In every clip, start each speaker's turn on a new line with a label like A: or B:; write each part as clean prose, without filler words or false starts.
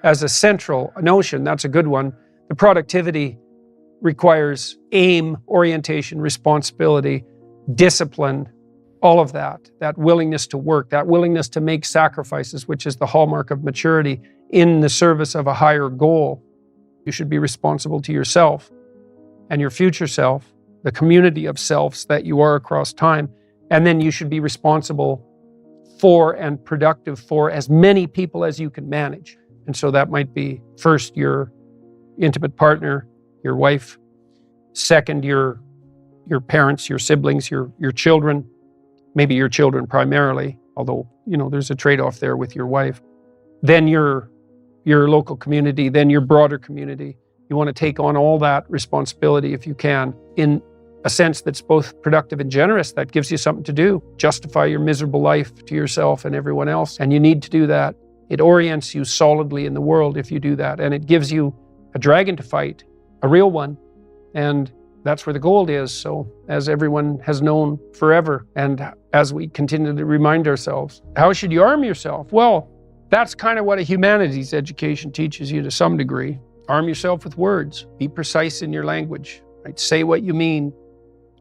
A: as a central notion. That's a good one. The productivity requires aim, orientation, responsibility, discipline, all of that willingness to work, that willingness to make sacrifices, which is the hallmark of maturity in the service of a higher goal. You should be responsible to yourself and your future self, the community of selves that you are across time. And then you should be responsible for and productive for as many people as you can manage. And so that might be first your intimate partner, your wife, second your parents, your siblings, your children, maybe your children primarily, although there's a trade-off there with your wife. Then your local community, then your broader community. You want to take on all that responsibility if you can, in a sense that's both productive and generous. That gives you something to do. Justify your miserable life to yourself and everyone else. And you need to do that. It orients you solidly in the world if you do that. And it gives you a dragon to fight, a real one. And that's where the gold is. So as everyone has known forever, and as we continue to remind ourselves, how should you arm yourself? Well, that's kind of what a humanities education teaches you to some degree. Arm yourself with words. Be precise in your language. Right? Say what you mean.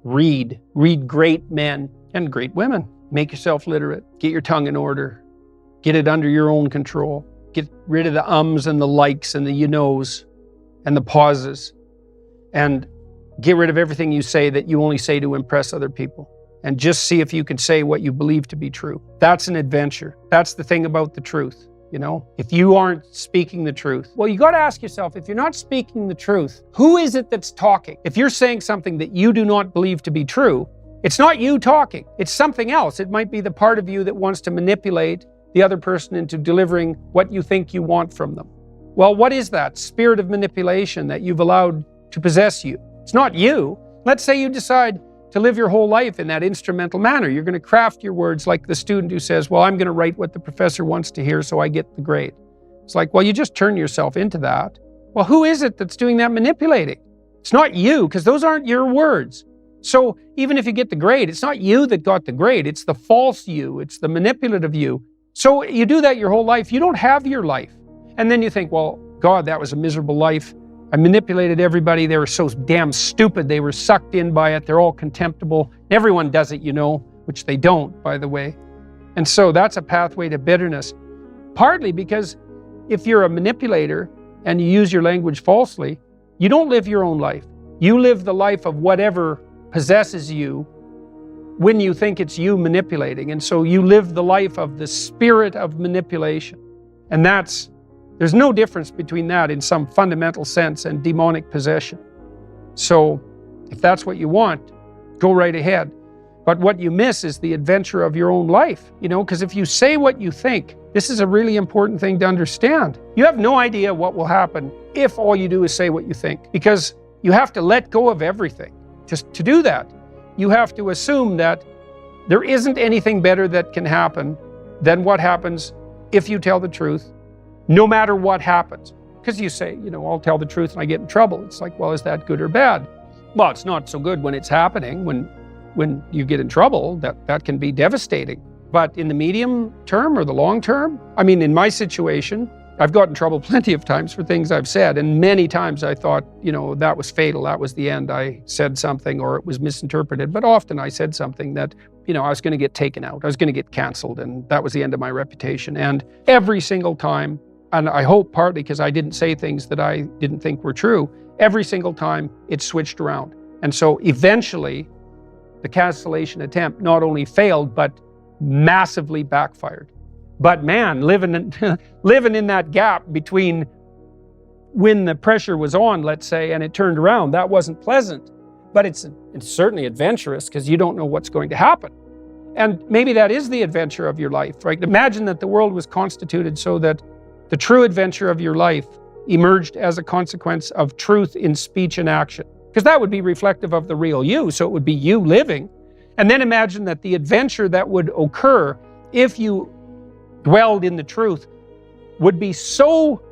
A: Read great men and great women. Make yourself literate. Get your tongue in order. Get it under your own control. Get rid of the ums and the likes and the you knows and the pauses. And get rid of everything you say that you only say to impress other people. And just see if you can say what you believe to be true. That's an adventure. That's the thing about the truth. If you aren't speaking the truth, well, you got to ask yourself, if you're not speaking the truth, who is it that's talking? If you're saying something that you do not believe to be true, it's not you talking. It's something else. It might be the part of you that wants to manipulate the other person into delivering what you think you want from them. Well, what is that spirit of manipulation that you've allowed to possess you? It's not you. Let's say you decide to live your whole life in that instrumental manner. You're going to craft your words like the student who says, well, I'm going to write what the professor wants to hear so I get the grade. It's like, well, you just turn yourself into that. Well, who is it that's doing that manipulating? It's not you, because those aren't your words. So even if you get the grade, it's not you that got the grade. It's the false you. It's the manipulative you. So you do that your whole life. You don't have your life. And then you think, well, God, that was a miserable life. I manipulated everybody. They were so damn stupid. They were sucked in by it. They're all contemptible. Everyone does it, which they don't, by the way. And so that's a pathway to bitterness. Partly because if you're a manipulator and you use your language falsely, you don't live your own life. You live the life of whatever possesses you when you think it's you manipulating. And so you live the life of the spirit of manipulation. And there's no difference between that in some fundamental sense and demonic possession. So if that's what you want, go right ahead. But what you miss is the adventure of your own life, because if you say what you think, this is a really important thing to understand. You have no idea what will happen if all you do is say what you think, because you have to let go of everything. Just to do that, you have to assume that there isn't anything better that can happen than what happens if you tell the truth, no matter what happens. Because you say, I'll tell the truth and I get in trouble. It's like, well, is that good or bad? Well, it's not so good when it's happening. When you get in trouble, that can be devastating. But in the medium term or the long term, in my situation, I've gotten in trouble plenty of times for things I've said. And many times I thought, that was fatal. That was the end. I said something or it was misinterpreted. But often I said something that, I was going to get taken out. I was going to get canceled. And that was the end of my reputation. And every single time, and I hope partly because I didn't say things that I didn't think were true, every single time it switched around. And so eventually the cancellation attempt not only failed, but massively backfired. But man, living in that gap between when the pressure was on, let's say, and it turned around, that wasn't pleasant. But it's certainly adventurous because you don't know what's going to happen. And maybe that is the adventure of your life, right? Imagine that the world was constituted so that the true adventure of your life emerged as a consequence of truth in speech and action. Because that would be reflective of the real you, so it would be you living. And then imagine that the adventure that would occur if you dwelled in the truth would be so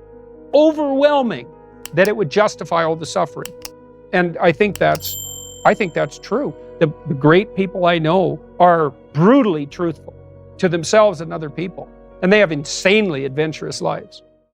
A: overwhelming that it would justify all the suffering. And I think that's true. The great people I know are brutally truthful to themselves and other people. And they have insanely adventurous lives.